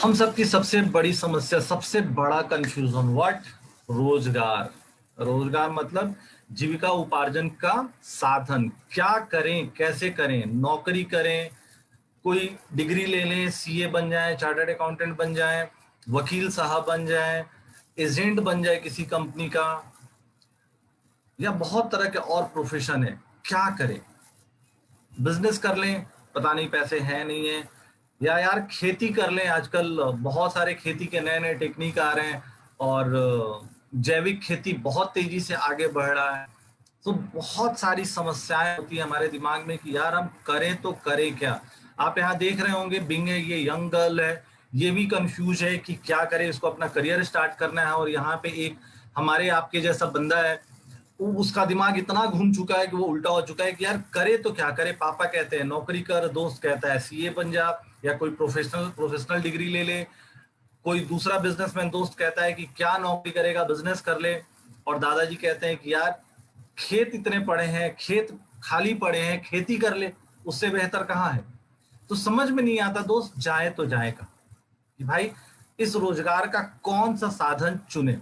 हम सबकी सबसे बड़ी समस्या, सबसे बड़ा कंफ्यूजन, व्हाट? रोजगार। रोजगार मतलब जीविका उपार्जन का साधन। क्या करें, कैसे करें? नौकरी करें, कोई डिग्री ले लें, सीए बन जाए, चार्टर्ड अकाउंटेंट बन जाए, वकील साहब बन जाए, एजेंट बन जाए किसी कंपनी का, या बहुत तरह के और प्रोफेशन है। क्या करें? बिजनेस कर लें, पता नहीं पैसे हैं नहीं है, या यार खेती कर लें। आजकल बहुत सारे खेती के नए नए टेक्निक आ रहे हैं और जैविक खेती बहुत तेजी से आगे बढ़ रहा है। तो बहुत सारी समस्याएं होती है हमारे दिमाग में कि यार हम करें तो करें क्या। आप यहाँ देख रहे होंगे, बिंग है, ये यंग गर्ल है, ये भी कंफ्यूज है कि क्या करे, इसको अपना करियर स्टार्ट करना है। और यहाँ पे एक हमारे आपके जैसा बंदा है, उसका दिमाग इतना घूम चुका है कि वो उल्टा हो चुका है कि यार करे तो क्या करे। पापा कहते हैं नौकरी कर, दोस्त कहता है सीए बन जा, या कोई प्रोफेशनल प्रोफेशनल डिग्री ले ले, कोई दूसरा बिजनेसमैन दोस्त कहता है कि क्या नौकरी करेगा, बिजनेस कर ले, और दादाजी कहते हैं कि यार खेत इतने पड़े हैं, खेत खाली पड़े हैं, खेती कर ले, उससे बेहतर कहाँ है। तो समझ में नहीं आता दोस्त, जाए तो जाए कहाँ, कि भाई इस रोजगार का कौन सा साधन चुने।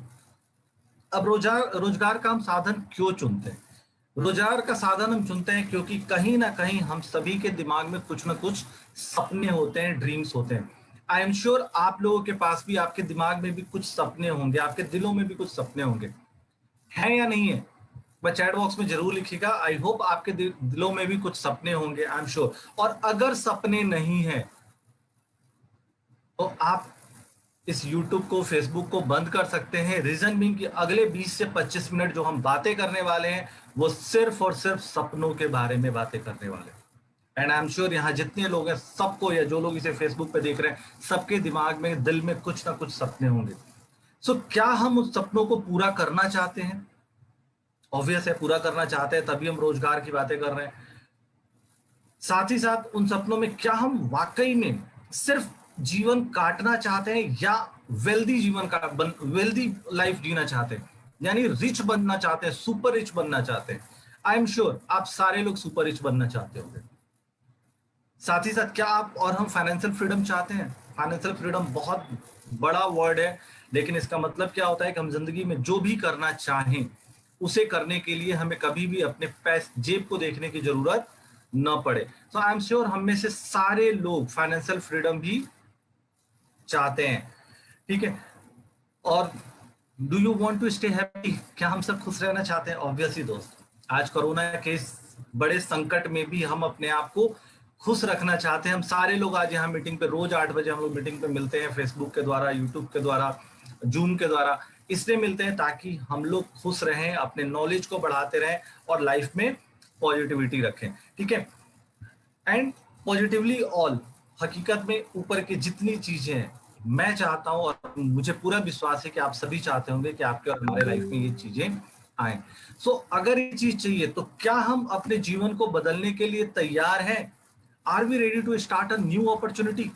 अब रोजगार रोजगार का हम साधन क्यों चुनते हैं? रोजगार का साधन हम चुनते हैं क्योंकि कहीं ना कहीं हम सभी के दिमाग में कुछ ना कुछ सपने होते हैं, ड्रीम्स होते हैं। आई एम श्योर आप लोगों के पास भी, आपके दिमाग में भी कुछ सपने होंगे, आपके दिलों में भी कुछ सपने होंगे, हैं या नहीं है? मैं चैट बॉक्स में जरूर लिखिएगा। आई होप आपके दिलों में भी कुछ सपने होंगे, आई एम श्योर। और अगर सपने नहीं है तो आप इस YouTube को, Facebook को बंद कर सकते हैं। रीजन बीइंग कि अगले 20 से 25 मिनट जो हम बातें करने वाले हैं वो सिर्फ और सिर्फ सपनों के बारे में बातें करने वाले हैं। एंड आई एम श्योर यहाँ जितने लोग हैं सबको, या जो लोग इसे फेसबुक पे देख रहे हैं, सबके दिमाग में, दिल में कुछ ना कुछ सपने होंगे। सो क्या हम उस सपनों को पूरा करना चाहते हैं? ऑब्वियस है, पूरा करना चाहते हैं, तभी हम रोजगार की बातें कर रहे हैं। साथ ही साथ उन सपनों में क्या हम वाकई में सिर्फ जीवन काटना चाहते हैं, या वेल्दी जीवन का वेल्दी लाइफ जीना चाहते हैं, यानी रिच बनना चाहते हैं, सुपर रिच बनना चाहते हैं। आई एम श्योर आप सारे लोग सुपर रिच बनना चाहते होंगे। साथ ही साथ क्या आप और हम फाइनेंशियल फ्रीडम चाहते हैं? फाइनेंशियल फ्रीडम बहुत बड़ा वर्ड है, लेकिन इसका मतलब क्या होता है कि हम जिंदगी में जो भी करना चाहें उसे करने के लिए हमें कभी भी अपने पैसे, जेब को देखने की जरूरत न पड़े। तो आई एम श्योर हम में से सारे लोग फाइनेंशियल फ्रीडम भी चाहते हैं, ठीक है। और do you want to stay happy? क्या हम सब खुश रहना चाहते हैं? ऑब्वियसली दोस्त, आज कोरोना के इस बड़े संकट में भी हम अपने आप को खुश रखना चाहते हैं। हम सारे लोग आज यहाँ मीटिंग पे, रोज 8 बजे हम लोग मीटिंग पे मिलते हैं, फेसबुक के द्वारा, यूट्यूब के द्वारा, जूम के द्वारा। इसलिए मिलते हैं ताकि हम लोग खुश रहें, अपने नॉलेज को बढ़ाते रहें और लाइफ में पॉजिटिविटी रखें, ठीक है। एंड पॉजिटिवली ऑल, हकीकत में ऊपर की जितनी चीजें हैं, मैं चाहता हूं और मुझे पूरा विश्वास है कि आप सभी चाहते होंगे कि आपके और हमारे लाइफ में ये चीजें आए। सो अगर ये चीज चाहिए तो क्या हम अपने जीवन को बदलने के लिए तैयार हैं? Are we ready to start a new opportunity?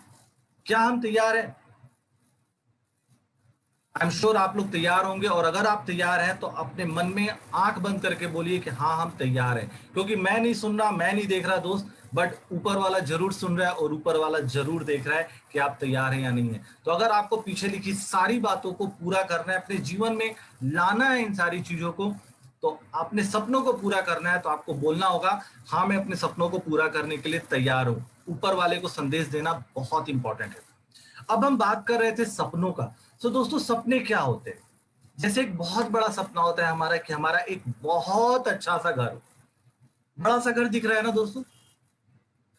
क्या हम तैयार हैं? आई एम श्योर आप लोग तैयार होंगे, और अगर आप तैयार हैं तो अपने मन में आंख बंद करके बोलिए कि हाँ हम तैयार हैं। क्योंकि मैं नहीं सुन रहा, मैं नहीं देख रहा दोस्त, बट ऊपर वाला जरूर सुन रहा है और ऊपर वाला जरूर देख रहा है कि आप तैयार हैं या नहीं है। तो अगर आपको पीछे लिखी सारी बातों को पूरा करना है, अपने जीवन में लाना है इन सारी चीजों को, तो अपने सपनों को पूरा करना है, तो आपको बोलना होगा हाँ मैं अपने सपनों को पूरा करने के लिए तैयार हूं। ऊपर वाले को संदेश देना बहुत इंपॉर्टेंट है। अब हम बात कर रहे थे सपनों का। तो दोस्तों सपने क्या होते हैं? जैसे एक बहुत बड़ा सपना होता है हमारा कि हमारा एक बहुत अच्छा सा घर, बड़ा सा घर दिख रहा है ना दोस्तों।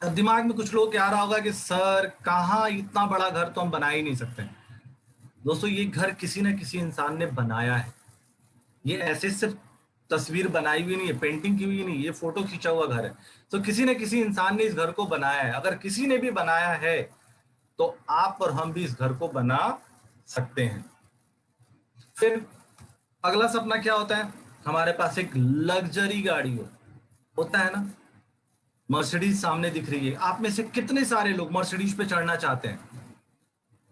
अब दिमाग में कुछ लोग क्या आ रहा होगा कि सर कहाँ, इतना बड़ा घर तो हम बना ही नहीं सकते। दोस्तों ये घर किसी ना किसी इंसान ने बनाया है। ये ऐसे सिर्फ तस्वीर बनाई हुई नहीं है, पेंटिंग की हुई नहीं, ये फोटो खींचा हुआ घर है। तो किसी न किसी इंसान ने इस घर को बनाया है। अगर किसी ने भी बनाया है तो आप और हम भी इस घर को बना सकते हैं। फिर अगला सपना क्या होता है? हमारे पास एक लग्जरी गाड़ी होता है ना। मर्सिडीज सामने दिख रही है, आप में से कितने सारे लोग मर्सिडीज पे चढ़ना चाहते हैं?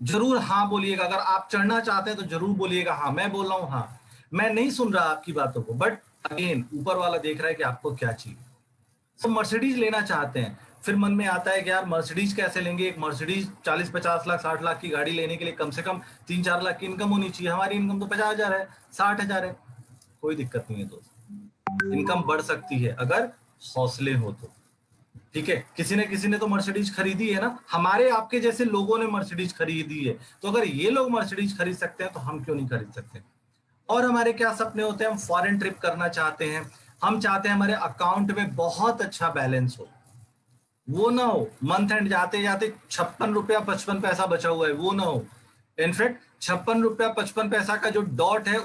जरूर हाँ बोलिएगा। अगर आप चढ़ना चाहते हैं तो जरूर बोलिएगा हाँ। मैं बोल रहा हूँ हाँ, मैं नहीं सुन रहा आपकी बातों को, बट अगेन ऊपर वाला देख रहा है कि आपको क्या चाहिए। तो मर्सिडीज लेना चाहते हैं, फिर मन में आता है कि यार मर्सिडीज कैसे लेंगे, एक मर्सिडीज 40-50 लाख 60 लाख की गाड़ी लेने के लिए कम से कम 3-4 लाख की इनकम होनी चाहिए। हमारी इनकम तो 50,000 है, 60,000 है। कोई दिक्कत नहीं है दोस्त, इनकम बढ़ सकती है अगर हौसले हो तो। ठीक है, किसी ने तो मर्सिडीज खरीदी है ना, हमारे आपके जैसे लोगों ने मर्सिडीज खरीदी है। तो अगर ये लोग मर्सिडीज खरीद सकते हैं तो हम क्यों नहीं खरीद सकते। और हमारे क्या सपने होते हैं, हम फॉरेन ट्रिप करना चाहते हैं, हम चाहते हैं हमारे अकाउंट में बहुत अच्छा बैलेंस हो, वो ना हो मंथ एंड जाते जाते 56 रुपया 55 पैसा बचा हुआ है, वो ना हो। इनफैक्ट 56 रुपया 55 पैसा का जो डॉट है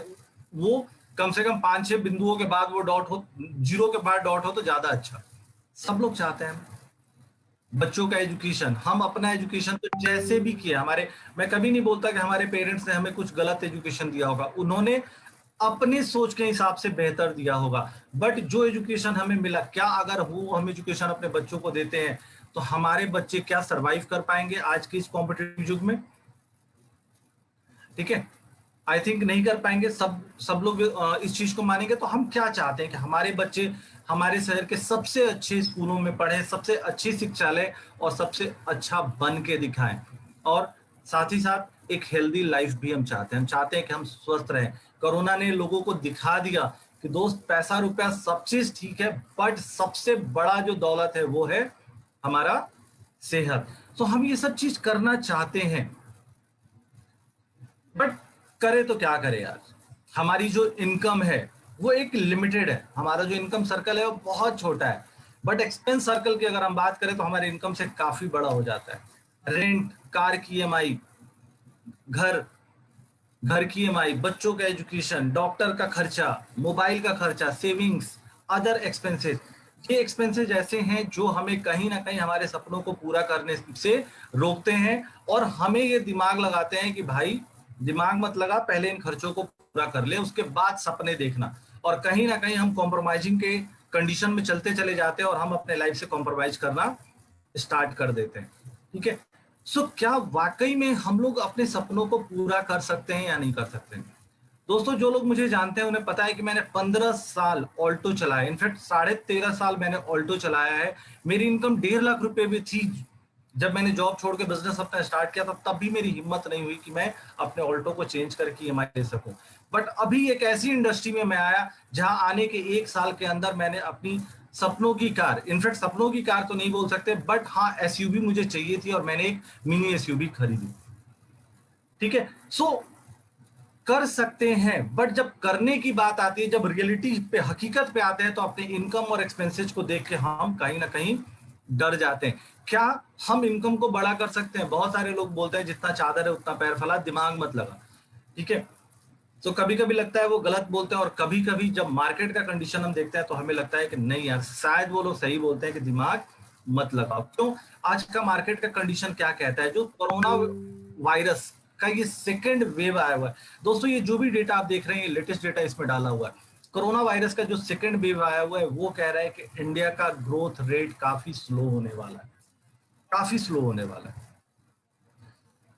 वो कम से कम 5-6 बिंदुओं के बाद वो डॉट हो, जीरो के बाद डॉट हो तो ज्यादा अच्छा। सब लोग चाहते हैं। बच्चों का एजुकेशन, हम अपना एजुकेशन तो जैसे भी किया हमारे, मैं कभी नहीं बोलता कि हमारे पेरेंट्स ने हमें कुछ गलत एजुकेशन दिया होगा, उन्होंने अपनी सोच के हिसाब से बेहतर दिया होगा। बट जो एजुकेशन हमें मिला, क्या अगर वो हम एजुकेशन अपने बच्चों को देते हैं तो हमारे बच्चे क्या सरवाइव कर पाएंगे आज के इस कॉम्पिटिटिव युग में। ठीक है, आई थिंक नहीं कर पाएंगे। सब लोग इस चीज को मानेंगे। तो हम क्या चाहते हैं कि हमारे बच्चे हमारे शहर के सबसे अच्छे स्कूलों में पढ़े, सबसे अच्छी शिक्षा लें और सबसे अच्छा बन के दिखाएं। और साथ ही साथ एक हेल्दी लाइफ भी हम चाहते हैं। हम चाहते हैं कि हम स्वस्थ रहें। कोरोना ने लोगों को दिखा दिया कि दोस्त पैसा रुपया सब चीज ठीक है, बट सबसे बड़ा जो दौलत है वो है हमारा सेहत। तो हम ये सब चीज करना चाहते हैं, बट करे तो क्या करे यार। हमारी जो इनकम है वो एक लिमिटेड है, हमारा जो इनकम सर्कल है वो बहुत छोटा है। बट एक्सपेंस सर्कल की अगर हम बात करें तो हमारे इनकम से काफी बड़ा हो जाता है। रेंट, कार की ईएमआई, घर घर की ईएमआई, बच्चों का एजुकेशन, डॉक्टर का खर्चा, मोबाइल का खर्चा, सेविंग्स, अदर एक्सपेंसेस। ये एक्सपेंसेस ऐसे हैं जो हमें कहीं ना कहीं हमारे सपनों को पूरा करने से रोकते हैं। और हमें ये दिमाग लगाते हैं कि भाई दिमाग मत लगा, पहले इन खर्चों को पूरा कर ले, उसके बाद सपने देखना। और कहीं ना कहीं हम कॉम्प्रोमाइजिंग के कंडीशन में चलते चले जाते हैं और हम अपने लाइफ से कॉम्प्रोमाइज करना स्टार्ट कर देते हैं। ठीक है, सो क्या वाकई में हम लोग अपने सपनों को पूरा कर सकते हैं या नहीं कर सकते हैं। दोस्तों, जो लोग मुझे जानते हैं उन्हें पता है कि मैंने 15 साल ऑल्टो चलाया, इनफैक्ट 13.5 साल मैंने ऑल्टो चलाया है। मेरी इनकम 1.5 लाख रुपए भी थी जब मैंने जॉब छोड़ के बिजनेस अपना स्टार्ट किया था। तब भी मेरी हिम्मत नहीं हुई कि मैं अपने ऑल्टो को चेंज करके ईएमआई ले सकूं। बट अभी एक ऐसी इंडस्ट्री में मैं आया जहां आने के 1 साल के अंदर मैंने अपनी सपनों की कार, इनफैक्ट सपनों की कार तो नहीं बोल सकते, बट हाँ एसयूवी मुझे चाहिए थी और मैंने एक मिनी एसयूवी खरीदी। ठीक है, सो कर सकते हैं। बट जब करने की बात आती है, जब रियलिटी पे हकीकत पे आते हैं तो अपने इनकम और एक्सपेंसेस को देख के हम कहीं ना कहीं डर जाते हैं। क्या हम इनकम को बड़ा कर सकते हैं? बहुत सारे लोग बोलते हैं जितना चादर है उतना पैर फैला, दिमाग मत लगा। ठीक है, तो कभी कभी लगता है वो गलत बोलते हैं और कभी कभी जब मार्केट का कंडीशन हम देखते हैं तो हमें लगता है कि नहीं यार, शायद वो लोग सही बोलते हैं कि दिमाग मत लगाओ। क्यों? आज का मार्केट का कंडीशन क्या कहता है? जो कोरोना वायरस का ये सेकेंड वेव आया हुआ है, दोस्तों ये जो भी डेटा आप देख रहे हैं लेटेस्ट डेटा इसमें डाला हुआ है। कोरोना वायरस का जो सेकेंड वेव आया हुआ है वो कह रहा है कि इंडिया का ग्रोथ रेट काफी स्लो होने वाला है, काफी स्लो होने वाला है।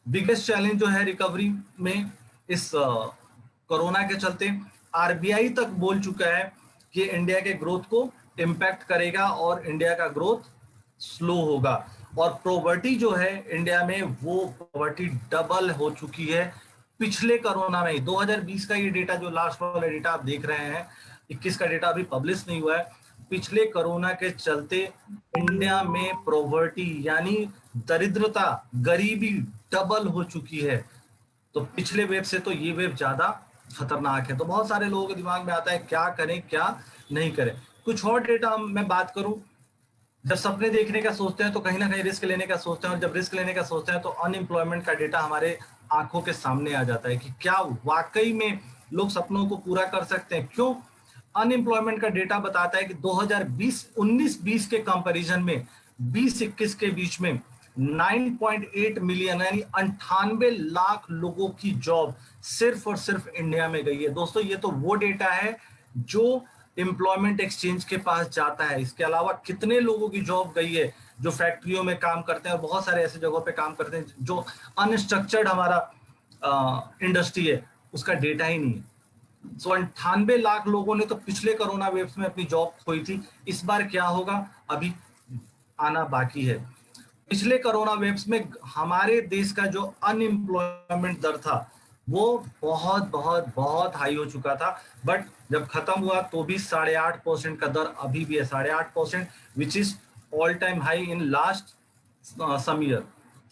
बिगेस्ट चैलेंज जो है रिकवरी में इस कोरोना के चलते, आरबीआई तक बोल चुका है कि इंडिया के ग्रोथ को इम्पैक्ट करेगा और इंडिया का ग्रोथ स्लो होगा। और प्रॉपर्टी जो है इंडिया में, वो प्रॉपर्टी डबल हो चुकी है पिछले कोरोना में ही। 2020 का ये डेटा जो लास्ट वाला डेटा आप देख रहे हैं, 21 का डेटा अभी पब्लिश नहीं हुआ है। पिछले कोरोना के चलते इंडिया में प्रॉपर्टी यानी दरिद्रता, गरीबी डबल हो चुकी है। तो पिछले वेव से तो ये वेव ज्यादा खतरनाक है। तो बहुत सारे लोगों के दिमाग में आता है क्या करें क्या नहीं करें। कुछ और डेटा मैं बात करूं, जब सपने देखने का सोचते हैं तो कहीं ना कहीं रिस्क लेने का सोचते हैं, और जब रिस्क लेने का सोचते हैं तो अनएम्प्लॉयमेंट का डेटा हमारे आंखों के सामने आ जाता है कि क्या वाकई में लोग सपनों को पूरा कर सकते हैं। क्यों? अनएम्प्लॉयमेंट का डेटा बताता है कि 2020 19-20 के कंपैरिजन में 20-21 के बीच में 9.8 मिलियन यानी 98 लाख लोगों की जॉब सिर्फ और सिर्फ इंडिया में गई है। दोस्तों ये तो वो डेटा है जो एम्प्लॉयमेंट एक्सचेंज के पास जाता है। इसके अलावा कितने लोगों की जॉब गई है जो फैक्ट्रियों में काम करते हैं और बहुत सारे ऐसे जगहों पे काम करते हैं जो अनस्ट्रक्चर्ड हमारा इंडस्ट्री है, उसका डेटा ही नहीं है। सो 98 लाख लोगों ने तो पिछले कोरोना वेव में अपनी जॉब खोई थी। इस बार क्या होगा अभी आना बाकी है। पिछले कोरोना वेव्स में हमारे देश का जो अनएम्प्लॉयमेंट दर था वो बहुत बहुत बहुत हाई हो चुका था, बट जब खत्म हुआ तो भी 8.5% का दर अभी भी है, 8.5%, which is all time high in last some year.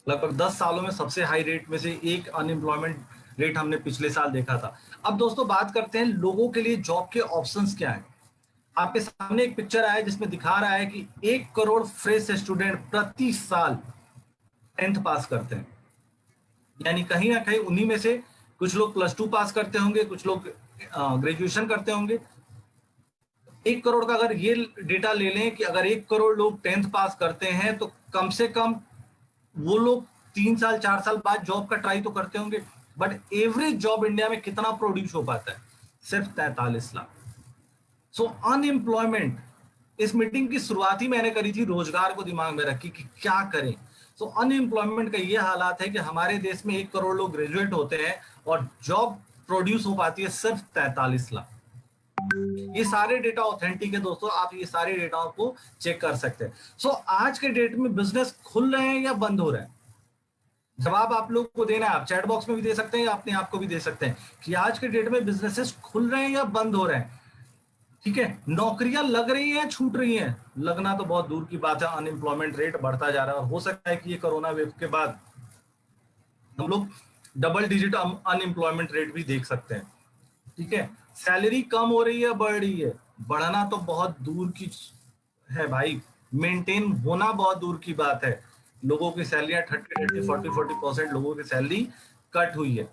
लगभग 10 सालों में सबसे हाई रेट में से एक अनएम्प्लॉयमेंट रेट हमने पिछले साल देखा था। अब दोस्तों बात करते हैं लोगों के लिए जॉब के ऑप्शंस क्या है। आपके सामने एक पिक्चर आया जिसमें दिखा रहा है कि 1 करोड़ फ्रेश स्टूडेंट प्रति साल 10th पास करते हैं, यानी कहीं ना कहीं उन्हीं में से कुछ लोग +2 पास करते होंगे, कुछ लोग ग्रेजुएशन करते होंगे। 1 करोड़ का अगर ये डेटा ले लें कि अगर 1 करोड़ लोग 10th पास करते हैं तो कम से कम वो लोग 3 साल 4 साल बाद जॉब का ट्राई तो करते होंगे, बट एवरेज जॉब इंडिया में कितना प्रोड्यूस हो पाता है? सिर्फ 43 लाख। सो अनएम्प्लॉयमेंट, इस मीटिंग की शुरुआत ही मैंने करी थी रोजगार को दिमाग में रखी कि क्या करें। सो अनएम्प्लॉयमेंट का ये हालात है कि हमारे देश में 1 करोड़ लोग ग्रेजुएट होते हैं और जॉब प्रोड्यूस हो पाती है सिर्फ 43 लाख। ये सारे डेटा ऑथेंटिक है दोस्तों, आप ये सारे डेटा को चेक कर सकते हैं। सो आज के डेट में बिजनेस खुल रहे हैं या बंद हो रहे हैं? जवाब आप लोग को देना है, आप चैट बॉक्स में भी दे सकते हैं या अपने आप को भी दे सकते हैं कि आज के डेट में बिजनेसेस खुल रहे हैं या बंद हो रहे हैं। ठीक है, नौकरियां लग रही हैं, छूट रही हैं? लगना तो बहुत दूर की बात है, अनएम्प्लॉयमेंट रेट बढ़ता जा रहा है और हो सकता है कि ये कोरोना वेव के बाद हम लोग डबल डिजिट अनएम्प्लॉयमेंट रेट भी देख सकते हैं। ठीक है, सैलरी कम हो रही है, बढ़ रही है? बढ़ना तो बहुत दूर की है भाई, मेंटेन होना बहुत दूर की बात है। लोगों की सैलरियां 30-40% लोगों की सैलरी कट हुई है।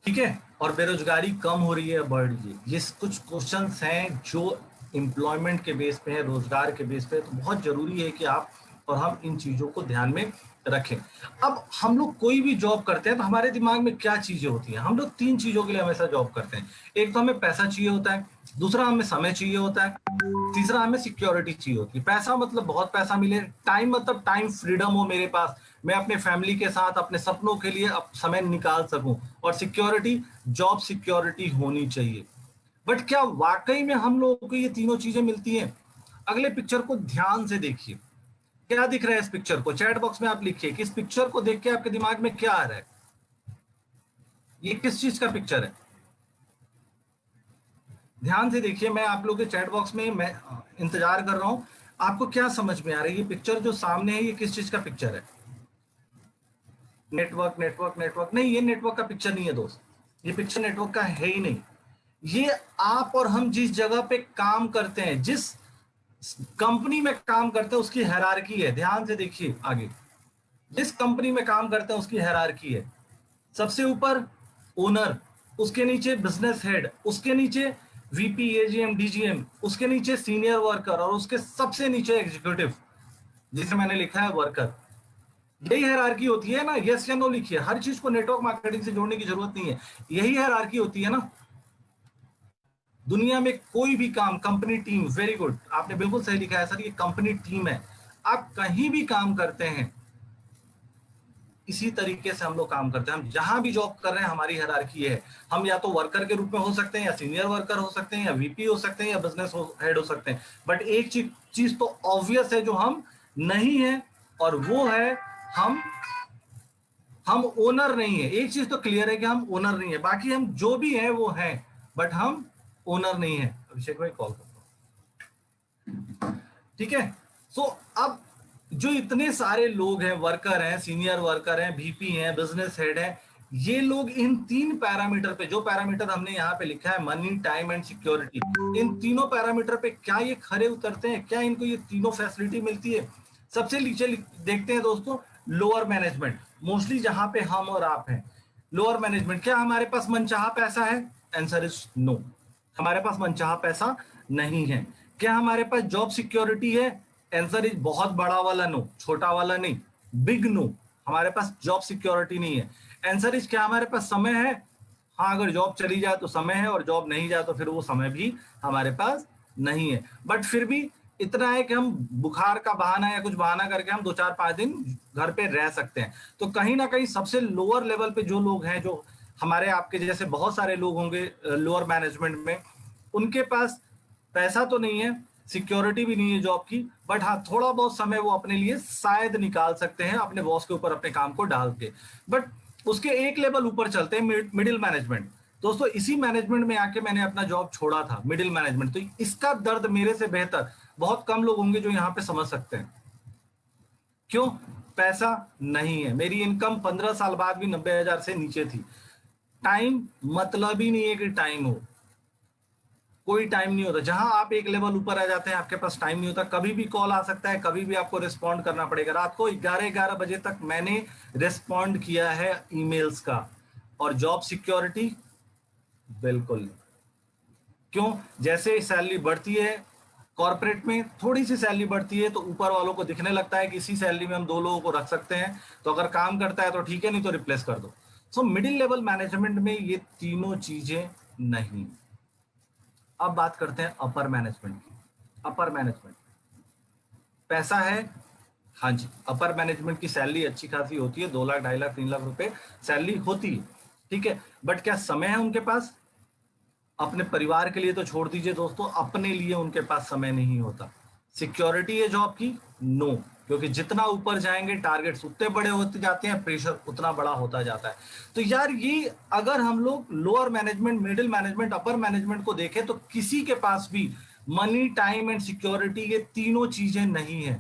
ठीक है, और बेरोजगारी कम हो रही है, बढ़ रही है। ये कुछ क्वेश्चंस हैं जो एम्प्लॉयमेंट के बेस पे है, रोजगार के बेस पे, तो बहुत जरूरी है कि आप और हम इन चीजों को ध्यान में रखें। अब हम लोग कोई भी जॉब करते हैं तो हमारे दिमाग में क्या चीजें होती हैं? हम लोग 3 चीजों के लिए हमेशा जॉब करते हैं। एक तो हमें पैसा चाहिए होता है, दूसरा हमें समय चाहिए होता है, तीसरा हमें सिक्योरिटी चाहिए होती है। पैसा मतलब बहुत पैसा मिले, टाइम मतलब टाइम फ्रीडम हो मेरे पास, मैं अपने फैमिली के साथ अपने सपनों के लिए समय निकाल सकूं, और सिक्योरिटी, जॉब सिक्योरिटी होनी चाहिए। बट क्या वाकई में हम लोगों को ये तीनों चीजें मिलती हैं? अगले पिक्चर को ध्यान से देखिए, क्या दिख रहा है इस पिक्चर को? चैट बॉक्स में आप लिखिए कि इस पिक्चर को देख के आपके दिमाग में क्या आ रहा है, ये किस चीज का पिक्चर है? ध्यान से देखिए, मैं आप लोगों के चैट बॉक्स में मैं इंतजार कर रहा हूं, आपको क्या समझ में आ रहा है? ये पिक्चर जो सामने है ये किस चीज का पिक्चर है? Network network network? नहीं, ये नेटवर्क का पिक्चर नहीं है दोस्त, ये पिक्चर नेटवर्क का है ही नहीं। ये आप और हम जिस जगह पे काम करते हैं, जिस कंपनी में काम करते हैं, उसकी हायरार्की है। ध्यान से देखिए आगे, जिस कंपनी में काम करते हैं उसकी हायरार्की है। सबसे ऊपर ओनर, उसके नीचे बिजनेस हेड, उसके नीचे वीपी, एजीएम, डीजीएम, उसके नीचे सीनियर वर्कर, और उसके सबसे नीचे एग्जीक्यूटिव, जिसे मैंने लिखा है वर्कर। यही हायरार्की होती है ना? यस या नो लिखिए, हर चीज को नेटवर्क मार्केटिंग से जोड़ने की जरूरत नहीं है, यही हायरार्की होती है ना। दुनिया में कोई भी काम, कंपनी टीम, वेरी गुड, आपने बिल्कुल सही लिखा है सर, ये कंपनी टीम है। आप कहीं भी काम करते हैं इसी तरीके से हम लोग काम करते हैं। हम जहां भी जॉब कर रहे हैं हमारी हायरार्की है। हम या तो वर्कर के रूप में हो सकते हैं, या सीनियर वर्कर हो सकते हैं, या वीपी हो सकते हैं, या बिजनेस हेड हो सकते हैं। बट एक चीज तो ऑब्वियस है जो हम नहीं है, और वो है हम ओनर नहीं है। एक चीज तो क्लियर है कि हम ओनर नहीं है, बाकी हम जो भी हैं वो हैं, बट हम ओनर नहीं है। अभिषेक भाई कॉल करता हूं। ठीक है, सो अब जो इतने सारे लोग हैं, वर्कर हैं, सीनियर वर्कर हैं, वीपी हैं, बिजनेस हेड हैं, ये लोग इन 3 पैरामीटर पे, जो पैरामीटर हमने यहाँ पे लिखा है, मनी, टाइम एंड सिक्योरिटी, इन तीनों पैरामीटर पे क्या ये खरे उतरते हैं? क्या इनको ये तीनों फैसिलिटी मिलती है? सबसे नीचे देखते हैं दोस्तों, लोअर मैनेजमेंट, मोस्टली जहां पे हम और आप हैं। लोअर मैनेजमेंट, क्या हमारे पास मनचाहा पैसा है? आंसर इज नो, हमारे पास मनचाहा पैसा नहीं है। क्या हमारे पास जॉब सिक्योरिटी है? आंसर इज बहुत बड़ा वाला नो, छोटा वाला नहीं, बिग नो, हमारे पास जॉब सिक्योरिटी नहीं है। आंसर इज, क्या हमारे पास समय है? हाँ, अगर जॉब चली जाए तो समय है, और जॉब नहीं जाए तो फिर वो समय भी हमारे पास नहीं है। बट फिर भी इतना है कि हम बुखार का बहाना या कुछ बहाना करके हम 2-4-5 दिन घर पे रह सकते हैं। तो कहीं ना कहीं सबसे लोअर लेवल पे जो लोग हैं, जो हमारे आपके जैसे बहुत सारे लोग होंगे लोअर मैनेजमेंट में, उनके पास पैसा तो नहीं है, सिक्योरिटी भी नहीं है जॉब की, बट हाँ थोड़ा बहुत समय वो अपने लिए शायद निकाल सकते हैं अपने बॉस के ऊपर अपने काम को डाल के। बट उसके एक लेवल ऊपर चलते हैं मिडिल मैनेजमेंट। दोस्तों इसी मैनेजमेंट में आके मैंने अपना जॉब छोड़ा था, मिडिल मैनेजमेंट। तो इसका दर्द मेरे से बेहतर बहुत कम लोग होंगे जो यहाँ पे समझ सकते हैं। क्यों? पैसा नहीं है। मेरी इनकम 15 साल बाद भी 90,000 से नीचे थी। टाइम मतलब ही नहीं है कि टाइम हो, कोई टाइम नहीं होता। जहां आप एक लेवल ऊपर आ जाते हैं आपके पास टाइम नहीं होता। कभी भी कॉल आ सकता है, कभी भी आपको रिस्पॉन्ड करना पड़ेगा। रात को 11-11 बजे तक मैंने रिस्पॉन्ड किया है ईमेल्स का। और जॉब सिक्योरिटी बिल्कुल नहीं। क्यों? जैसे सैलरी बढ़ती है कॉर्पोरेट में, थोड़ी सी सैलरी बढ़ती है तो ऊपर वालों को दिखने लगता है कि इसी सैलरी में हम 2 लोगों को रख सकते हैं, तो अगर काम करता है तो ठीक है, नहीं तो रिप्लेस कर दो। सो मिडिल लेवल मैनेजमेंट में ये तीनों चीजें नहीं। अब बात करते हैं अपर मैनेजमेंट की। अपर मैनेजमेंट पैसा है, हाँ जी, अपर मैनेजमेंट की सैलरी अच्छी खासी होती है, 2 लाख 2.5 लाख 3 लाख रुपए सैलरी होती है, ठीक है। बट क्या समय है उनके पास? अपने परिवार के लिए तो छोड़ दीजिए दोस्तों, अपने लिए उनके पास समय नहीं होता। सिक्योरिटी है जॉब की? नो, क्योंकि जितना ऊपर जाएंगे टारगेट्स उतने बड़े होते जाते हैं, प्रेशर उतना बड़ा होता जाता है। तो यार ये अगर हम लोग lower management, middle management, upper management को देखें तो किसी के पास भी मनी, टाइम एंड सिक्योरिटी ये तीनों चीजें नहीं है।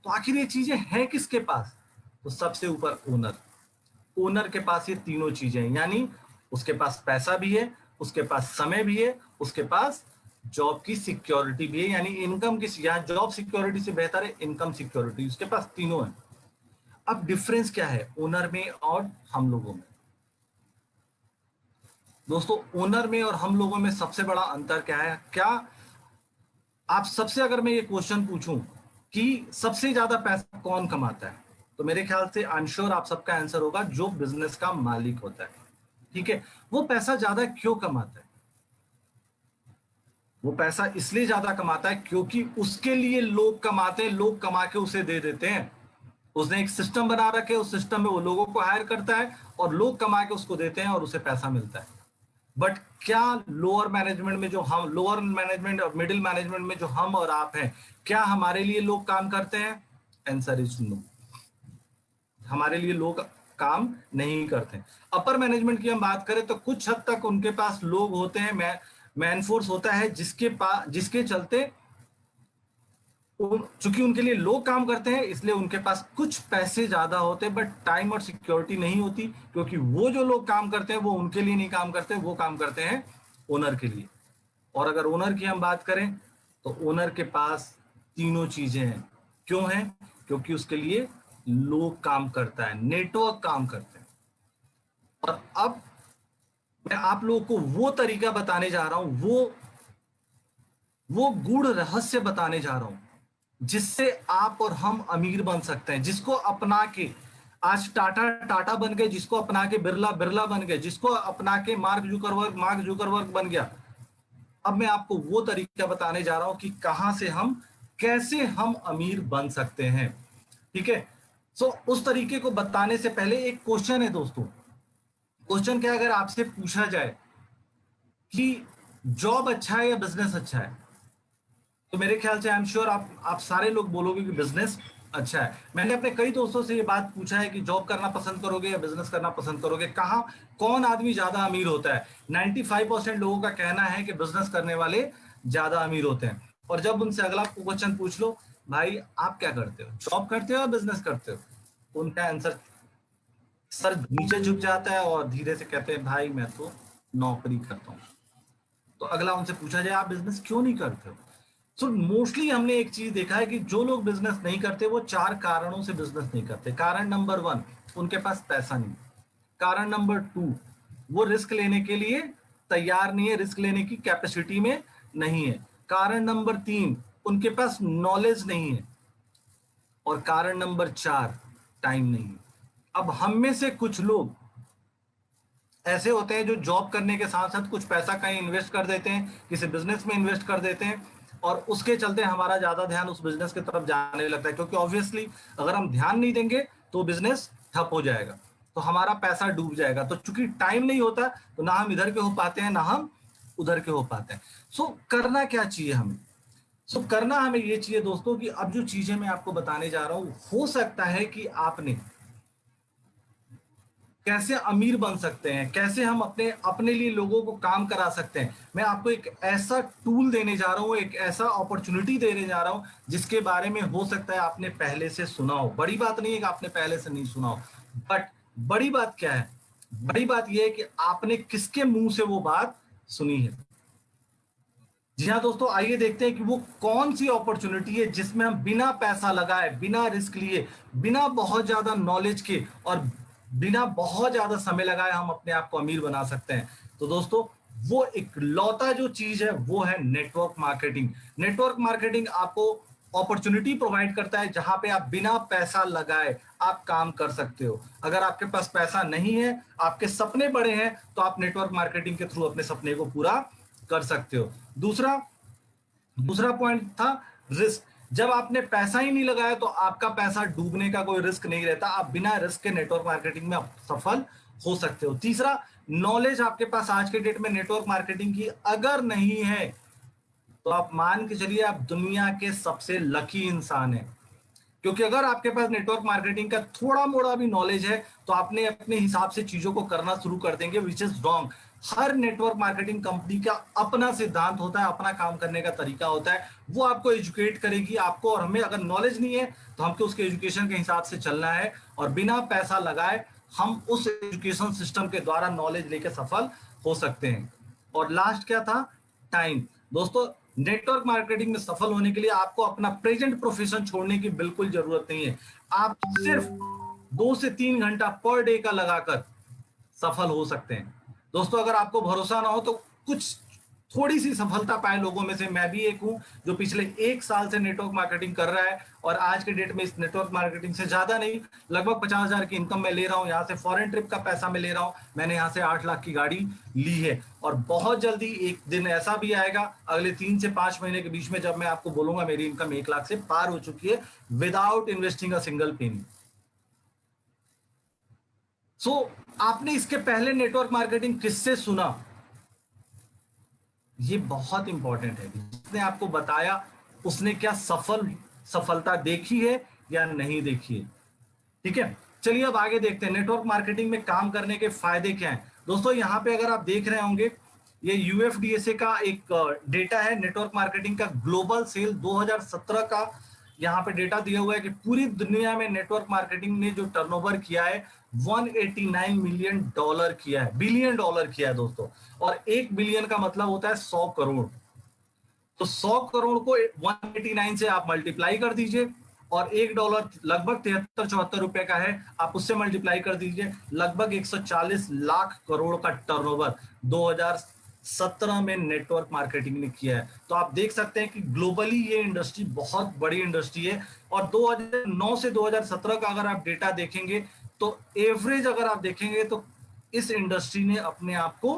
तो आखिर ये चीजें हैं किसके पास? तो सबसे ऊपर ओनर। ओनर के पास ये तीनों चीजें हैं, यानी उसके पास पैसा भी है, उसके पास समय भी है, उसके पास जॉब की सिक्योरिटी भी है। यानी इनकम की, यहाँ जॉब सिक्योरिटी से बेहतर है इनकम सिक्योरिटी, उसके पास तीनों है। अब डिफरेंस क्या है ओनर में और हम लोगों में? दोस्तों ओनर में और हम लोगों में सबसे बड़ा अंतर क्या है? क्या आप सबसे, अगर मैं ये क्वेश्चन पूछूं कि सबसे ज्यादा पैसा कौन कमाता है, तो मेरे ख्याल से आई एम श्योर आप सबका आंसर होगा जो बिजनेस का मालिक होता है, ठीक है। वो पैसा ज्यादा क्यों कमाता है? वो पैसा इसलिए ज्यादा कमाता है क्योंकि उसके लिए लोग कमाते हैं, लोग कमा के उसे दे देते हैं। उसने एक सिस्टम बना रखे, उस सिस्टम में वो लोगों को हायर करता है और लोग कमा के उसको देते हैं और उसे पैसा मिलता है। बट क्या लोअर मैनेजमेंट में जो हम, लोअर मैनेजमेंट और मिडिल मैनेजमेंट में जो हम और आप हैं, क्या हमारे लिए लोग काम करते हैं? Answer is no. हमारे लिए लोग काम नहीं करते। अपर मैनेजमेंट की हम बात करें तो कुछ हद तक उनके पास लोग होते हैं, मैन फोर्स होता है जिसके चलते चूंकि उनके लिए लोग काम करते हैं इसलिए उनके पास कुछ पैसे ज्यादा होते हैं, बट टाइम और सिक्योरिटी नहीं होती, क्योंकि वो जो लोग काम करते हैं वो उनके लिए नहीं काम करते, वो काम करते हैं ओनर के लिए। और अगर ओनर की हम बात करें तो ओनर के पास तीनों चीजें हैं। क्यों है? क्योंकि उसके लिए लोग काम करता है, नेटवर्क काम करते हैं। और अब मैं आप लोगों को वो तरीका बताने जा रहा हूं, वो गूढ़ रहस्य बताने जा रहा हूं जिससे आप और हम अमीर बन सकते हैं। जिसको अपना के आज टाटा टाटा बन गए, जिसको अपना के बिरला बिरला बन गए, जिसको अपना के मार्क जुकरवर्ग बन गया। अब मैं आपको वो तरीका बताने जा रहा हूं कि कहां से हम, कैसे हम अमीर बन सकते हैं, ठीक है। सो उस तरीके को बताने से पहले एक क्वेश्चन है दोस्तों। क्वेश्चन क्या है? अगर आपसे पूछा जाए कि जॉब अच्छा है या बिजनेस अच्छा है, तो मेरे ख्याल से आई एम श्योर आप सारे लोग बोलोगे कि बिजनेस अच्छा है। मैंने अपने कई दोस्तों से ये बात पूछा है कि जॉब करना पसंद करोगे या बिजनेस करना पसंद करोगे, कहाँ कौन आदमी ज्यादा अमीर होता है? 95% लोगों का कहना है कि बिजनेस करने वाले ज्यादा अमीर होते हैं। और जब उनसे अगला क्वेश्चन पूछ लो, भाई आप क्या करते हो, जॉब करते हो या बिजनेस करते हो, तो उनका आंसर, सर नीचे झुक जाता है और धीरे से कहते हैं भाई मैं तो नौकरी करता हूँ। तो अगला उनसे पूछा जाए आप बिजनेस क्यों नहीं करते हो? सो मोस्टली हमने एक चीज देखा है कि जो लोग बिजनेस नहीं करते वो 4 कारणों से बिजनेस नहीं करते। कारण नंबर 1, उनके पास पैसा नहीं। कारण नंबर 2, वो रिस्क लेने के लिए तैयार नहीं है, रिस्क लेने की कैपेसिटी में नहीं है। कारण नंबर 3, उनके पास नॉलेज नहीं है। और कारण नंबर 4, टाइम नहीं है। अब हम में से कुछ लोग ऐसे होते हैं जो जॉब करने के साथ साथ कुछ पैसा कहीं इन्वेस्ट कर देते हैं, किसी बिजनेस में इन्वेस्ट कर देते हैं, और उसके चलते हमारा ज्यादा ध्यान उस बिजनेस की तरफ जाने लगता है। क्योंकि ऑब्वियसली अगर हम ध्यान नहीं देंगे तो बिजनेस ठप हो जाएगा, तो हमारा पैसा डूब जाएगा। तो चूंकि टाइम नहीं होता तो ना हम इधर के हो पाते हैं ना हम उधर के हो पाते हैं। सो करना क्या चाहिए हमें? सो करना हमें ये चाहिए दोस्तों कि अब जो चीजें मैं आपको बताने जा रहा हूं, हो सकता है कि आपने कैसे अमीर बन सकते हैं, कैसे हम अपने अपने लिए लोगों को काम करा सकते हैं। मैं आपको एक ऐसा टूल देने जा रहा हूं, एक ऐसा अपॉर्चुनिटी देने जा रहा हूं जिसके बारे में हो सकता है आपने पहले से सुना हो। बड़ी बात नहीं है कि आपने पहले से नहीं सुना हो, बट बड़ी बात क्या है, बड़ी बात यह है कि आपने किसके मुंह से वो बात सुनी है। जी हाँ दोस्तों, आइए देखते हैं कि वो कौन सी अपॉर्चुनिटी है जिसमें हम बिना पैसा लगाए, बिना रिस्क लिए, बिना बहुत ज्यादा नॉलेज के और बिना बहुत ज्यादा समय लगाए हम अपने आप को अमीर बना सकते हैं। तो दोस्तों, वो इकलौता जो चीज है वो है नेटवर्क मार्केटिंग। नेटवर्क मार्केटिंग आपको अपॉर्चुनिटी प्रोवाइड करता है जहां पे आप बिना पैसा लगाए आप काम कर सकते हो। अगर आपके पास पैसा नहीं है, आपके सपने बड़े हैं, तो आप नेटवर्क मार्केटिंग के थ्रू अपने सपने को पूरा कर सकते हो। दूसरा दूसरा पॉइंट था रिस्क। जब आपने पैसा ही नहीं लगाया तो आपका पैसा डूबने का कोई रिस्क नहीं रहता, आप बिना रिस्क के नेटवर्क मार्केटिंग में आप सफल हो सकते हो। तीसरा, नॉलेज आपके पास आज के डेट में नेटवर्क मार्केटिंग की अगर नहीं है तो आप मान के चलिए आप दुनिया के सबसे लकी इंसान हैं। क्योंकि अगर आपके पास नेटवर्क मार्केटिंग का थोड़ा मोड़ा भी नॉलेज है तो आपने अपने हिसाब से चीजों को करना शुरू कर देंगे, which is wrong. Her network marketing company का अपना सिद्धांत होता है, अपना काम करने का तरीका होता है। वो आपको एजुकेट करेगी, आपको और हमें अगर नॉलेज नहीं है तो हमको उसके एजुकेशन के हिसाब से चलना है और बिना पैसा लगाए हम उस एजुकेशन सिस्टम के द्वारा नॉलेज लेके सफल हो सकते हैं। और लास्ट क्या था, टाइम। दोस्तों, नेटवर्क मार्केटिंग में सफल होने के लिए आपको अपना प्रेजेंट प्रोफेशन छोड़ने की बिल्कुल जरूरत नहीं है। आप सिर्फ 2 से 3 घंटा पर डे का लगाकर सफल हो सकते हैं। दोस्तों, अगर आपको भरोसा ना हो तो कुछ थोड़ी सी सफलता पाए लोगों में से मैं भी एक हूं जो पिछले 1 साल से नेटवर्क मार्केटिंग कर रहा है और आज के डेट में इस नेटवर्क मार्केटिंग से ज्यादा नहीं, लगभग 50,000 की इनकम मैं ले रहा हूं। यहाँ से फॉरेन ट्रिप का पैसा मैं ले रहा हूं, मैंने यहाँ से 8 लाख की गाड़ी ली है। और बहुत जल्दी एक दिन ऐसा भी आएगा अगले 3 से 5 महीने के बीच में जब मैं आपको बोलूंगा मेरी इनकम 1 लाख से पार हो चुकी है without investing a single penny. So आपने इसके पहले नेटवर्क मार्केटिंग किससे सुना, ये बहुत इंपॉर्टेंट है। जिसने आपको बताया उसने क्या सफलता देखी है या नहीं देखी है। ठीक है, चलिए अब आगे देखते हैं नेटवर्क मार्केटिंग में काम करने के फायदे क्या हैं। दोस्तों, यहाँ पे अगर आप देख रहे होंगे ये यूएफडीएसए का एक डेटा है नेटवर्क मार्केटिंग का, ग्लोबल सेल 2017 का यहाँ पे डेटा दिया हुआ है कि पूरी दुनिया में नेटवर्क मार्केटिंग ने जो टर्नओवर किया है 189 मिलियन डॉलर किया है, बिलियन डॉलर किया है दोस्तों। और 1 बिलियन का मतलब होता है 100 करोड़। तो 100 करोड़ को 189 से आप मल्टीप्लाई कर दीजिए और $1 लगभग 73-74 रुपए का है, आप उससे मल्टीप्लाई कर दीजिए, लगभग 140 लाख करोड़ का टर्नओवर 2017 में नेटवर्क मार्केटिंग ने किया है। तो आप देख सकते हैं कि ग्लोबली ये इंडस्ट्री बहुत बड़ी इंडस्ट्री है। और 2009 से 2017 का अगर आप डेटा देखेंगे तो एवरेज अगर आप देखेंगे तो इस इंडस्ट्री ने अपने आप को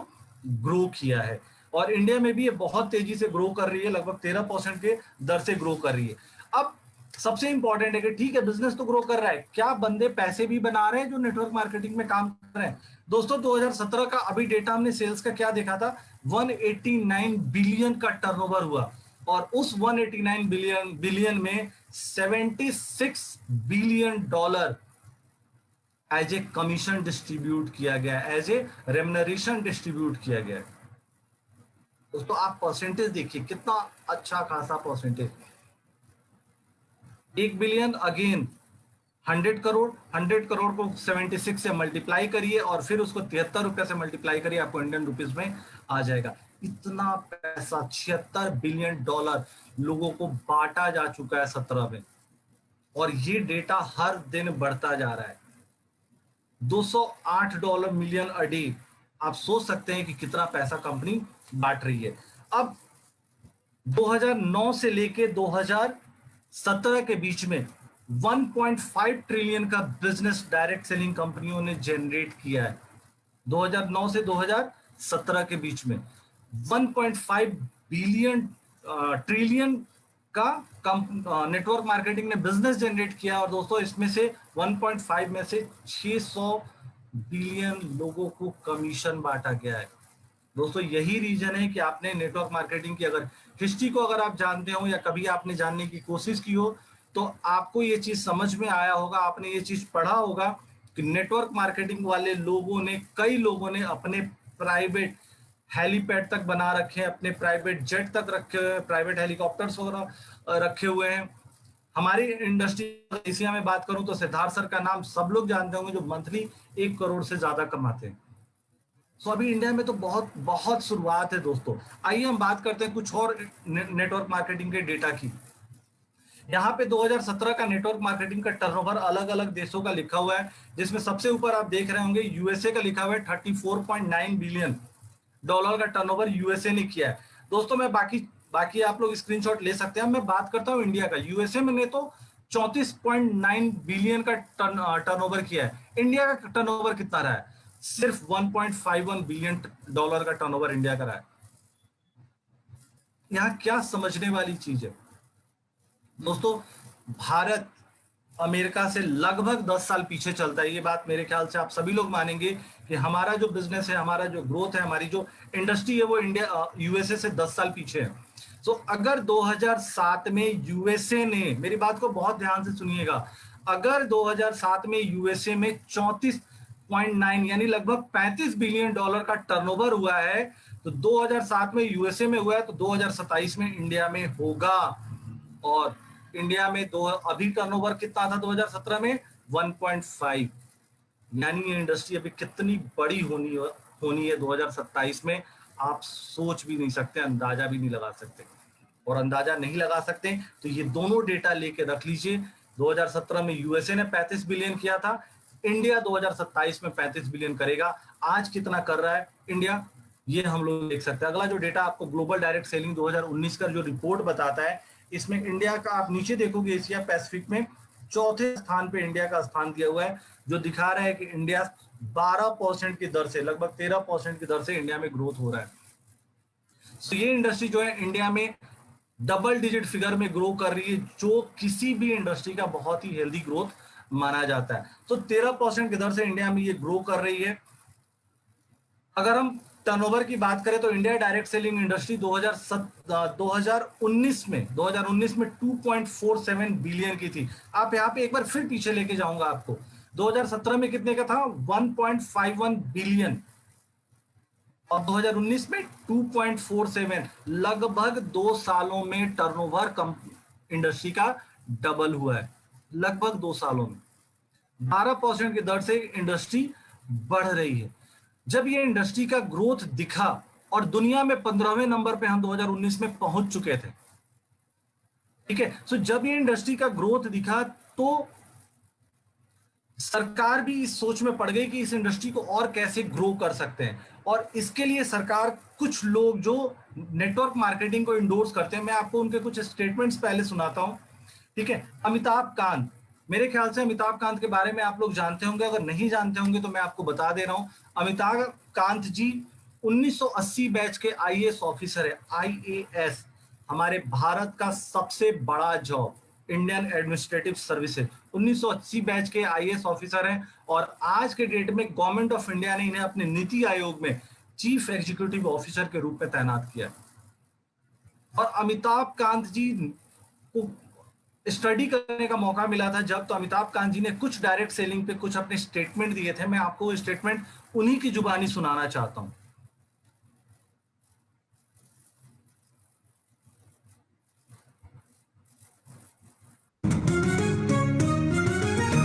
ग्रो किया है। और इंडिया में भी ये बहुत तेजी से ग्रो कर रही है, लगभग 13% के दर से ग्रो कर रही है। अब सबसे इंपॉर्टेंट है कि ठीक है बिजनेस तो ग्रो कर रहा है, क्या बंदे पैसे भी बना रहे हैं जो नेटवर्क मार्केटिंग में काम कर रहे हैं। दोस्तों, 2017 का अभी डेटा हमने सेल्स का क्या देखा था, 189 बिलियन का टर्नओवर हुआ और उस 189 बिलियन में 76 billion dollar as a commission distribute किया गया, एज ए रेम्युनरेशन डिस्ट्रीब्यूट किया गया। दोस्तों, आप परसेंटेज देखिए कितना अच्छा खासा percentage. 1 billion again 100 crore, 100 crore को 76 से मल्टीप्लाई करिए और फिर उसको 73 रुपए से मल्टीप्लाई करिए, आपको इंडियन रुपीज में आ जाएगा। इतना पैसा 76 बिलियन डॉलर लोगों को बांटा जा चुका है 17 में और ये डेटा हर दिन बढ़ता जा रहा है। $208 मिलियन अ डे, आप सोच सकते हैं कि कितना पैसा कंपनी बांट रही है। अब 2009 से लेके 2017 के बीच में 1.5 ट्रिलियन का बिजनेस डायरेक्ट सेलिंग कंपनियों ने जनरेट किया है। 2009 से 2017 के बीच में 1.5 बिलियन ट्रिलियन का नेटवर्क मार्केटिंग ने बिजनेस जनरेट किया। और दोस्तों, इसमें से 1.5 में से 600 बिलियन लोगों को कमीशन बांटा गया है। दोस्तों यही रीजन है कि आपने नेटवर्क मार्केटिंग की अगर हिस्ट्री को अगर आप जानते हो या कभी आपने जानने की कोशिश की हो तो आपको ये चीज समझ में आया होगा, आपने ये चीज पढ़ा होगा कि नेटवर्क मार्केटिंग वाले लोगों ने, कई लोगों ने अपने प्राइवेट हेलीपैड तक बना रखे हैं, अपने प्राइवेट जेट तक रखे हुए हैं, प्राइवेट हेलीकॉप्टर्स वगैरह रखे हुए हैं। हमारी इंडस्ट्री एशिया में बात करूं तो सिद्धार्थ सर का नाम सब लोग जानते होंगे, जो मंथली 1 करोड़ से ज्यादा कमाते हैं। तो अभी इंडिया में तो बहुत बहुत शुरुआत है दोस्तों। आइए हम बात करते हैं कुछ और नेटवर्क मार्केटिंग के डेटा की। यहाँ पे 2017 का नेटवर्क मार्केटिंग का टर्नओवर अलग अलग देशों का लिखा हुआ है, जिसमें सबसे ऊपर आप देख रहे होंगे यूएसए का लिखा हुआ है। 34.9 बिलियन डॉलर का टर्नओवर यूएसए ने किया है। दोस्तों मैं बाकी बाकी आप लोग स्क्रीनशॉट ले सकते हैं, मैं बात करता हूँ इंडिया का। यूएसए में ने तो 34.9 बिलियन का टर्नओवर किया है। इंडिया का टर्नओवर कितना रहा है? सिर्फ 1.51 बिलियन डॉलर का टर्नओवर इंडिया का रहा है। यहाँ क्या समझने वाली चीज है दोस्तों, भारत अमेरिका से लगभग 10 साल पीछे चलता है। ये बात मेरे ख्याल से आप सभी लोग मानेंगे कि हमारा जो बिजनेस है, हमारा जो ग्रोथ है, हमारी जो इंडस्ट्री है, वो इंडिया यूएसए से 10 साल पीछे है। तो अगर 2007 में यूएसए ने, मेरी बात को बहुत ध्यान से सुनिएगा, अगर 2007 में यूएसए में 34.9 यानी लगभग 35 बिलियन डॉलर का टर्नओवर हुआ है, तो 2007 में यूएसए में हुआ है तो 2027 में इंडिया में होगा। और इंडिया में अभी टर्नओवर कितना था 2017 में? 1.5। यानी ये इंडस्ट्री अभी कितनी बड़ी होनी है 2027 में, आप सोच भी नहीं सकते, अंदाजा भी नहीं लगा सकते। और अंदाजा नहीं लगा सकते तो ये दोनों डेटा लेके रख लीजिए। 2017 में यूएसए ने 35 बिलियन किया था, इंडिया 2027 में 35 बिलियन करेगा। आज कितना कर रहा है इंडिया, ये हम लोग देख सकते हैं। अगला जो डेटा आपको ग्लोबल डायरेक्ट सेलिंग 2019 का जो रिपोर्ट बताता है, इसमें इंडिया का आप नीचे देखोगे एशिया पैसिफिक में चौथे स्थान पे इंडिया का स्थान दिया हुआ है, जो दिखा रहा है कि इंडिया 12% की दर से, लगभग 13% की दर से इंडिया में ग्रोथ हो रहा है। तो ये इंडस्ट्री जो है इंडिया में डबल डिजिट फिगर में ग्रो कर रही है, जो किसी भी इंडस्ट्री का बहुत ही हेल्दी ग्रोथ माना जाता है। तो 13% की दर से इंडिया में ये ग्रो कर रही है। अगर हम टर्नओवर की बात करें तो इंडिया डायरेक्ट सेलिंग इंडस्ट्री 2019 में 2.47 बिलियन की थी। आप यहाँ पे एक बार फिर पीछे लेके जाऊंगा आपको, 2017 में कितने का था? 1.51 बिलियन, और 2019 में 2.47। लगभग 2 सालों में टर्नओवर इंडस्ट्री का डबल हुआ है, लगभग 2 सालों में 12% की दर से इंडस्ट्री बढ़ रही है। जब ये इंडस्ट्री का ग्रोथ दिखा और दुनिया में 15वें नंबर पे हम 2019 में पहुंच चुके थे, ठीक है। तो जब ये इंडस्ट्री का ग्रोथ दिखा तो सरकार भी इस सोच में पड़ गई कि इस इंडस्ट्री को और कैसे ग्रो कर सकते हैं, और इसके लिए सरकार, कुछ लोग जो नेटवर्क मार्केटिंग को इंडोर्स करते हैं, मैं आपको उनके कुछ स्टेटमेंट्स पहले सुनाता हूं, ठीक है। अमिताभ कांत, मेरे ख्याल से अमिताभ कांत के बारे में आप लोग जानते होंगे, अगर नहीं जानते होंगे तो मैं आपको बता दे रहा हूं। अमिताभ कांत जी 1980 बैच के आईएएस ऑफिसर है। आईएएस हमारे भारत का सबसे बड़ा job, Indian administrative services, 1980 batch के आईएएस ऑफिसर हैं। और आज के डेट में गवर्नमेंट ऑफ इंडिया ने इन्हें अपने नीति आयोग में चीफ एग्जीक्यूटिव ऑफिसर के रूप में तैनात किया। और अमिताभ कांत जी को स्टडी करने का मौका मिला था जब, तो अमिताभ कांत जी ने कुछ डायरेक्ट सेलिंग पे कुछ अपने स्टेटमेंट दिए थे। मैं आपको स्टेटमेंट उन्हीं की जुबानी सुनाना चाहता हूं।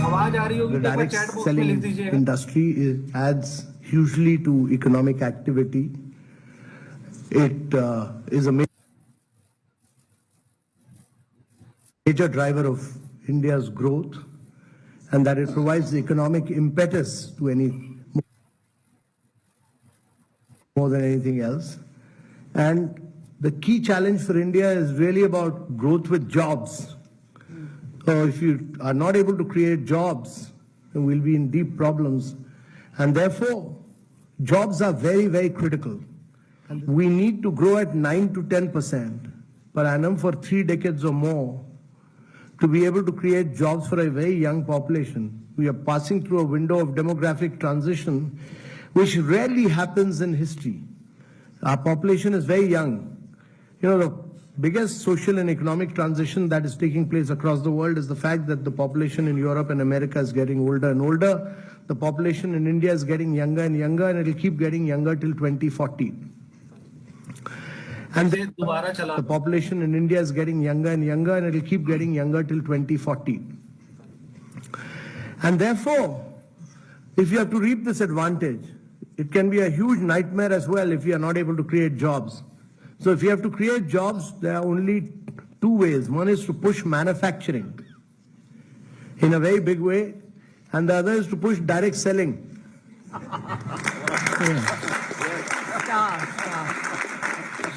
आवाज आ रही होगी तो चैट बॉक्स में लिख दीजिएगा। Industry adds hugely to economic activity. It is a major driver of India's growth, and that it provides the economic impetus to any more than anything else. And the key challenge for India is really about growth with jobs. So if you are not able to create jobs, then we'll be in deep problems. And therefore, jobs are very, very critical. And we need to grow at 9 to 10% per annum for 3 decades or more to be able to create jobs for a very young population. We are passing through a window of demographic transition which rarely happens in history. Our population is very young. You know, the biggest social and economic transition that is taking place across the world is the fact that the population in Europe and America is getting older and older. The population in India is getting younger and younger, and it will keep getting younger till 2040. And the population in India is getting younger and younger, and it will keep getting younger till 2040. And therefore, if you have to reap this advantage, it can be a huge nightmare as well if you are not able to create jobs. So if you have to create jobs, there are only two ways. One is to push manufacturing in a very big way, and the other is to push direct selling.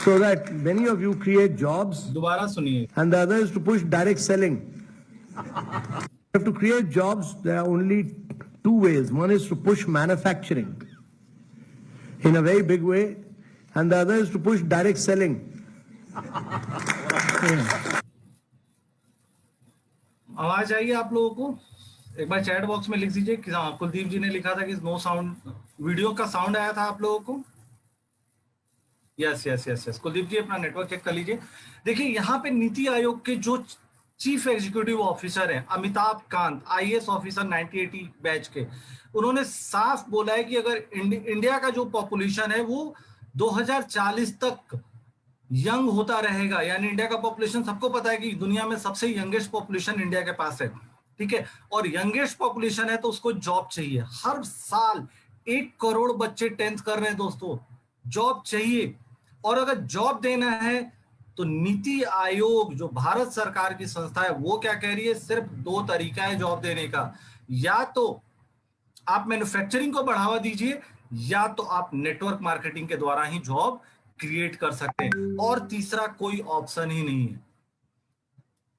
So that many of you create jobs. दोबारा सुनिए. And the other is to push direct selling. You have to create jobs, there are only two ways. One is to push manufacturing in a very big way, and the other is to push direct selling. आवाज आई आप लोगों को? एक बार chat box में लिख दीजिए कि कुलदीप जी ने लिखा था कि नो साउंड, वीडियो का साउंड आया था आप लोगों को? Yes yes yes yes, Kuldeep ji अपना नेटवर्क चेक कर लीजिए. देखिए यहाँ पे नीति आयोग के जो चीफ एग्जीक्यूटिव ऑफिसर हैं Amitabh Kant, IAS officer 1980 batch के, उन्होंने साफ बोला है कि अगर इंडिया का जो पॉपुलेशन है वो 2040 तक यंग होता रहेगा, यानी इंडिया का पॉपुलेशन, सबको पता है कि दुनिया में सबसे यंगेस्ट पॉपुलेशन इंडिया के पास है, ठीक है, और यंगेस्ट पॉपुलेशन है तो उसको जॉब चाहिए. हर साल 1 करोड़ बच्चे 10th कर रहे हैं दोस्तों, जॉब चाहिए. और अगर जॉब देना है तो नीति आयोग जो भारत सरकार की संस्था है वो क्या कह रही है, सिर्फ 2 तरीका है जॉब देने का. या तो आप मैन्युफैक्चरिंग को बढ़ावा दीजिए, या तो आप नेटवर्क मार्केटिंग के द्वारा ही जॉब क्रिएट कर सकते हैं, और तीसरा कोई ऑप्शन ही नहीं है.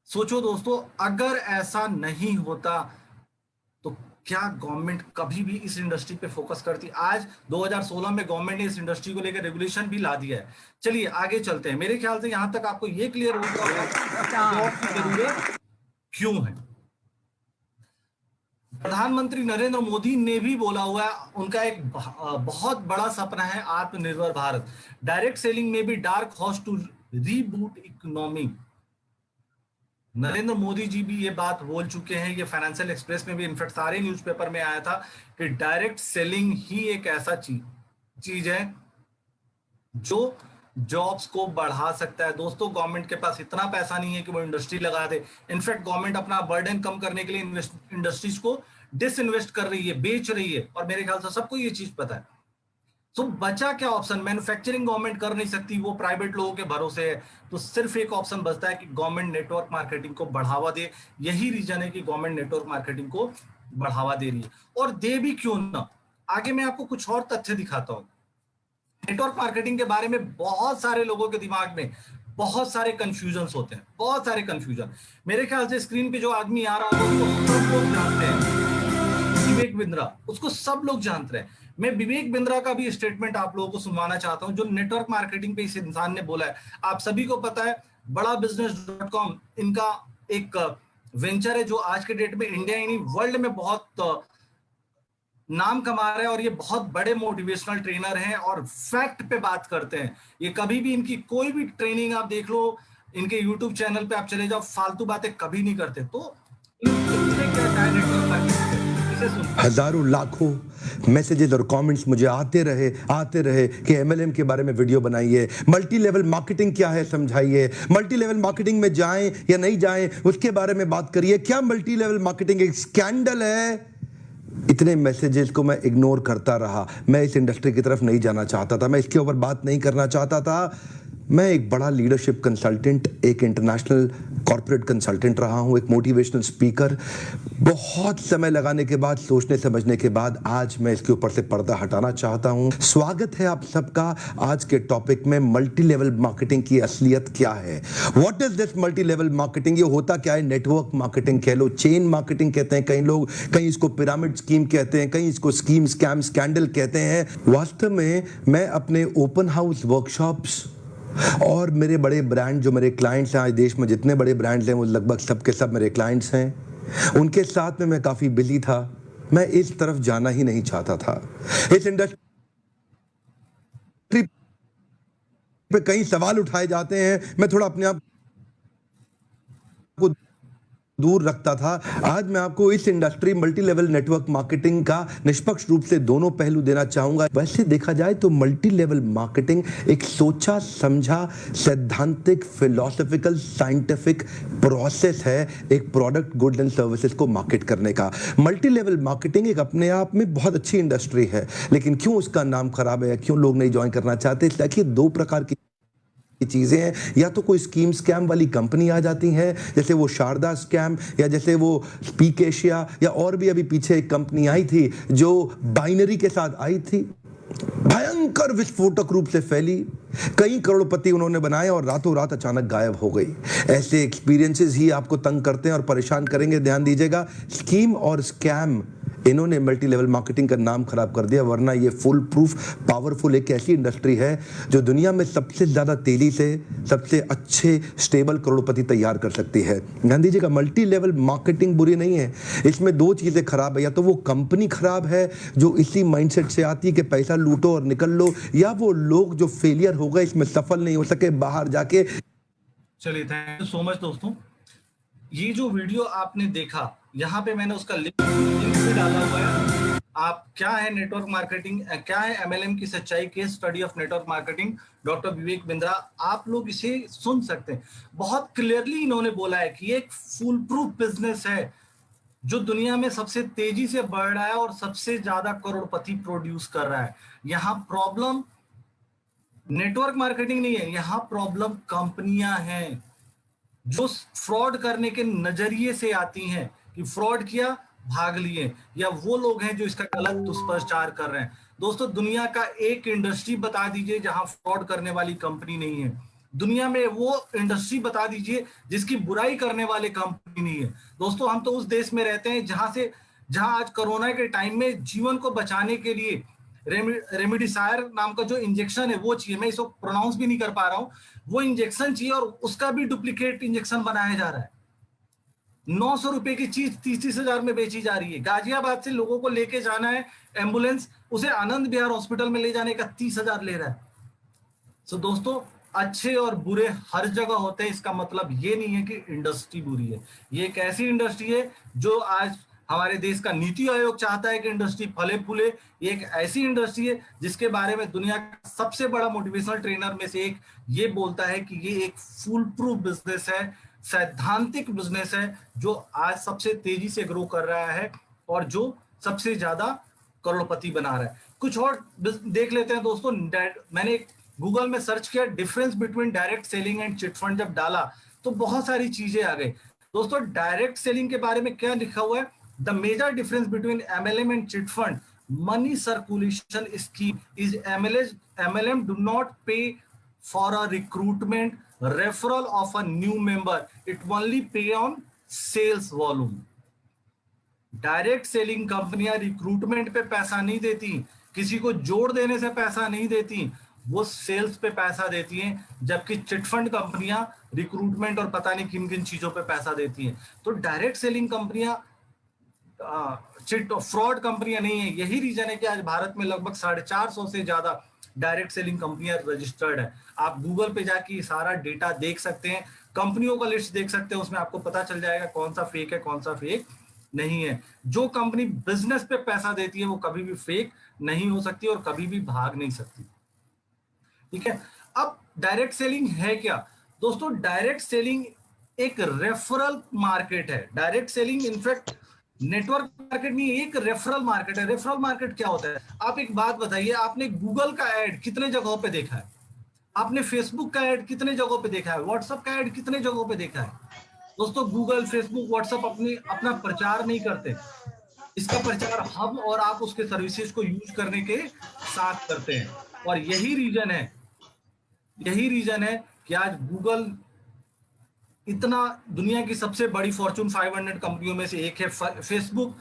सोचो दोस्तों, अगर ऐसा नहीं होता तो क्या गवर्नमेंट कभी भी इस इंडस्ट्री पे फोकस करती? आज 2016 में गवर्नमेंट ने इस इंडस्ट्री को लेकर रेगुलेशन भी ला दिया है. चलिए आगे चलते हैं. मेरे ख्याल से यहां तक आपको ये क्लियर हो गया जॉब की जरूरत क्यों है. प्रधानमंत्री नरेंद्र मोदी ने भी बोला हुआ है, उनका एक बहुत बड़ा सपना है आत्मनिर्भर भारत. डायरेक्ट सेलिंग में भी dark horse to reboot economy. Narendra Modi ji भी ये बात बोल चुके हैं, ये फाइनेंशियल एक्सप्रेस में भी, इनफैक्ट सारे न्यूज़पेपर में आया था कि डायरेक्ट सेलिंग ही एक ऐसा चीज है जो जॉब्स को बढ़ा सकता है. दोस्तों गवर्नमेंट के पास इतना पैसा नहीं है कि वो इंडस्ट्री लगा दे. इनफैक्ट गवर्नमेंट अपना बर्डन कम करने के लिए इंडस्ट्रीज को डिसइन्वेस्ट कर रही है, बेच रही है, और मेरे ख्याल से सबको ये चीज पता है. तो बचा क्या ऑप्शन? मैन्युफैक्चरिंग गवर्नमेंट कर नहीं सकती, वो प्राइवेट लोगों के भरोसे है. तो सिर्फ एक ऑप्शन बचता है कि गवर्नमेंट नेटवर्क मार्केटिंग को बढ़ावा दे. यही रीजन है कि गवर्नमेंट नेटवर्क मार्केटिंग को बढ़ावा दे रही है. और दे भी क्यों ना, आगे मैं आपको कुछ और तथ्य दिखाता हूं. नेटवर्क मार्केटिंग के बारे में बहुत सारे लोगों के दिमाग में बहुत सारे कंफ्यूजन होते हैं, बहुत सारे कंफ्यूजन. मेरे ख्याल से स्क्रीन पे जो आदमी आ रहा है उसको सब लोग जानते हैं, विवेक बिंद्रा, उसको सब लोग जानते हैं. मैं विवेक बिंद्रा का भी स्टेटमेंट आप लोगों को सुनवाना चाहता हूं जो नेटवर्क मार्केटिंग पे इस इंसान ने बोला है. आप सभी को पता है बड़ा business.com इनका एक वेंचर है जो आज के डेट में इंडिया यानी वर्ल्ड में बहुत नाम कमा रहे हैं, और ये बहुत बड़े मोटिवेशनल ट्रेनर हैं और फैक्ट पे बात करते हैं. ये कभी भी इनकी कोई भी ट्रेनिंग आप देख लो, इनके यूट्यूब चैनल पे आप चले जाओ, फालतू बातें कभी नहीं करते. तो हजारों लाखों मैसेजेस और कमेंट्स मुझे आते रहे कि एमएलएम के बारे में वीडियो बनाइए, मल्टी लेवल मार्केटिंग क्या है समझाइए, मल्टी लेवल मार्केटिंग में जाएं या नहीं जाएं उसके बारे में बात करिए, क्या मल्टी लेवल मार्केटिंग एक स्कैंडल है. इतने मैसेजेस को मैं इग्नोर करता रहा. मैं इस इंडस्ट्री की तरफ नहीं जाना चाहता था, मैं इसके ऊपर बात नहीं करना चाहता था. मैं एक बड़ा लीडरशिप कंसल्टेंट, एक इंटरनेशनल कॉर्पोरेट कंसल्टेंट रहा हूं, एक मोटिवेशनल स्पीकर. बहुत समय लगाने के बाद, सोचने समझने के बाद आज मैं इसके ऊपर से पर्दा हटाना चाहता हूं. स्वागत है आप सबका आज के टॉपिक में, मल्टी लेवल मार्केटिंग की असलियत क्या है. What is this multi level marketing? ये होता क्या है? नेटवर्क मार्केटिंग कह लो, चेन मार्केटिंग कहते हैं कई लोग, कहीं इसको पिरामिड स्कीम कहते हैं, कहीं इसको स्कीम स्कैम स्कैंडल कहते हैं. वास्तव में मैं अपने ओपन हाउस वर्कशॉप्स और मेरे बड़े ब्रांड जो मेरे क्लाइंट्स हैं, आज देश में जितने बड़े ब्रांड्स हैं वो लगभग सब के सब मेरे क्लाइंट्स हैं, उनके साथ में मैं काफ़ी बिजी था. मैं इस तरफ जाना ही नहीं चाहता था. इस इंडस्ट्री पे कई सवाल उठाए जाते हैं, मैं थोड़ा अपने आप को दूर रखता था। आज मैं आपको इस industry multi level network marketing का निष्पक्ष रूप से दोनों पहलू देना चाहूंगा। वैसे देखा जाए तो मल्टी लेवल मार्केटिंग एक सोचा समझा सैद्धांतिक फिलोसॉफिकल साइंटिफिक प्रोसेस है एक प्रोडक्ट गुड्स एंड सर्विसेज को मार्केट करने का। मल्टी लेवल मार्केटिंग एक अपने आप में बहुत अच्छी इंडस्ट्री है, लेकिन क्यों उसका नाम खराब है, क्यों लोग नहीं ज्वाइन करना चाहते? देखिए, दो प्रकार की चीजें हैं। या तो कोई स्कीम स्कैम वाली कंपनी आ जाती है, जैसे वो शारदा स्कैम, या जैसे वो स्पीक एशिया, या और भी अभी पीछे एक कंपनी आई थी जो बाइनरी के साथ आई थी, भयंकर विस्फोटक रूप से फैली, कई करोड़पति उन्होंने बनाए और रातों रात अचानक गायब हो गई। ऐसे एक्सपीरियंसेस ही आपको तंग करते हैं और परेशान करेंगे। ध्यान दीजिएगा, स्कीम और स्कैम इन्होंने मल्टी लेवल मार्केटिंग का नाम खराब कर दिया, वरना ये फुल प्रूफ पावरफुल एक ऐसी इंडस्ट्री है जो दुनिया में सबसे ज्यादा तेजी से सबसे अच्छे स्टेबल करोड़पति तैयार कर सकती है। ध्यान दीजिएगा, मल्टी लेवल मार्केटिंग बुरी नहीं है, इसमें दो चीजें खराब है। या तो वो कंपनी खराब है जो इसी माइंडसेट से आती है कि पैसा लूटो और निकल लो, या वो लोग जो फेलियर हो गए, इसमें सफल नहीं हो सके, बाहर जाके। चलिए, थैंक यू सो मच दोस्तों। ये जो वीडियो आपने देखा, यहाँ पे मैंने उसका लिंक भी डाला हुआ है। आप क्या है नेटवर्क मार्केटिंग, क्या है एमएलएम की सच्चाई, case study of network marketing, doctor Vivek Bindra, आप लोग इसे सुन सकते हैं। बहुत क्लियरली इन्होंने बोला है कि ये एक फुल प्रूफ बिजनेस है जो दुनिया में सबसे तेजी से बढ़ रहा है और सबसे ज्यादा करोड़पति प्रोड्यूस कर रहा है। यहाँ प्रॉब्लम नेटवर्क मार्केटिंग नहीं है, यहाँ प्रॉब्लम कंपनियां हैं जो फ्रॉड करने के नजरिए से आती हैं कि फ्रॉड किया भाग लिए, या वो लोग हैं जो इसका गलत दुष्प्रचार कर रहे हैं। दोस्तों, दुनिया का एक इंडस्ट्री बता दीजिए जहां फ्रॉड करने वाली कंपनी नहीं है। दुनिया में वो इंडस्ट्री बता दीजिए जिसकी बुराई करने वाले कंपनी नहीं है। दोस्तों, हम तो उस देश में रहते हैं जहां आज कोरोना के टाइम में जीवन को बचाने के लिए रेमडेसिविर नाम का जो इंजेक्शन है वो चाहिए, मैं इसको प्रोनाउंस भी नहीं कर पा रहा हूं, वो इंजेक्शन चाहिए और उसका भी डुप्लीकेट इंजेक्शन बनाया जा रहा है। 900 रुपए की चीज 30-30 हजार में बेची जा रही है। गाजियाबाद से लोगों को लेके जाना है एम्बुलेंस, उसे आनंद विहार हॉस्पिटल में ले जाने का 30,000 ले रहा है। सो दोस्तों, अच्छे और बुरे हर जगह होते हैं, इसका मतलब ये नहीं है कि इंडस्ट्री बुरी है। ये एक ऐसी इंडस्ट्री है जो आज हमारे देश का नीति आयोग चाहता है कि इंडस्ट्री फले फूले। ये एक ऐसी इंडस्ट्री है जिसके बारे में दुनिया का सबसे बड़ा मोटिवेशनल ट्रेनर में से एक ये बोलता है कि ये एक फुल प्रूफ बिजनेस है, सैद्धांतिक बिजनेस है जो आज सबसे तेजी से ग्रो कर रहा है और जो सबसे ज्यादा करोड़पति बना रहा है। कुछ और देख लेते हैं दोस्तों। मैंने गूगल में सर्च किया difference between direct selling and chit fund, जब डाला तो बहुत सारी चीजें आ गई। दोस्तों, डायरेक्ट सेलिंग के बारे में क्या लिखा हुआ है? The major difference between MLM and chit fund money circulation scheme is MLM do not pay for a recruitment referral of a new member, it only pay on sales volume. Direct selling कंपनियां recruitment पे पैसा नहीं देती, किसी को जोड़ देने से पैसा नहीं देती, वो सेल्स पे पैसा देती हैं। जबकि चिटफंड कंपनियां रिक्रूटमेंट और पता नहीं किन किन चीजों पे पैसा देती हैं। तो डायरेक्ट सेलिंग कंपनियां फ्रॉड कंपनियां नहीं है। यही रीजन है कि आज भारत में लगभग 450 से ज्यादा डायरेक्ट सेलिंग कंपनियां रजिस्टर्ड है। आप गूगल पे जाके सारा डेटा देख सकते हैं, कंपनियों का लिस्ट देख सकते हैं, उसमें आपको पता चल जाएगा कौन सा फेक है कौन सा फेक नहीं है। जो कंपनी बिजनेस पे पैसा देती है वो कभी भी फेक नहीं हो सकती और कभी भी भाग नहीं सकती। ठीक है, अब डायरेक्ट सेलिंग है क्या दोस्तों? डायरेक्ट सेलिंग एक रेफरल मार्केट है। Direct selling in fact network market नहीं, एक रेफरल मार्केट है। रेफरल मार्केट क्या होता है? आप एक बात बताइए, आपने गूगल का ऐड कितने जगहों पे देखा है? आपने फेसबुक का ऐड कितने जगहों पे देखा है? व्हाट्सएप का ऐड कितने जगहों पे देखा है? दोस्तों, गूगल, फेसबुक, व्हाट्सएप अपना प्रचार नहीं करते। इसका प्रचार हम और आप उसके सर्विसेज को यूज करने के साथ करते हैं। और यही रीजन है कि आज गूगल इतना दुनिया की सबसे बड़ी फॉर्च्यून 500 कंपनियों में से एक है। फेसबुक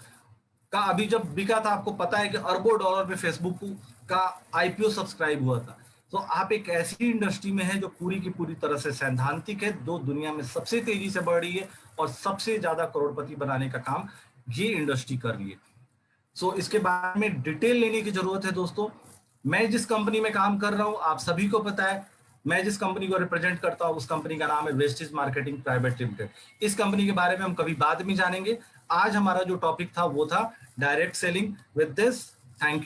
का अभी जब बिका था, आपको पता है कि अरबों डॉलर में फेसबुक का IPO सब्सक्राइब हुआ था। तो आप एक ऐसी इंडस्ट्री में है जो पूरी की पूरी तरह से सैद्धांतिक है, दो दुनिया में सबसे तेजी से बढ़ रही है और सबसे ज्यादा करोड़पति बनाने का काम ये इंडस्ट्री कर रही है। सो इसके बारे में डिटेल लेने की जरूरत है दोस्तों। मैं जिस कंपनी में काम कर रहा हूं आप सभी को पता है, मैं जिस कंपनी को रिप्रेजेंट करता हूं उस कंपनी का नाम है वेस्टेज मार्केटिंग प्राइवेट लिमिटेड। इस कंपनी के बारे में हम कभी बाद में जानेंगे। आज हमारा जो टॉपिक था वो था direct selling. With this, thank you.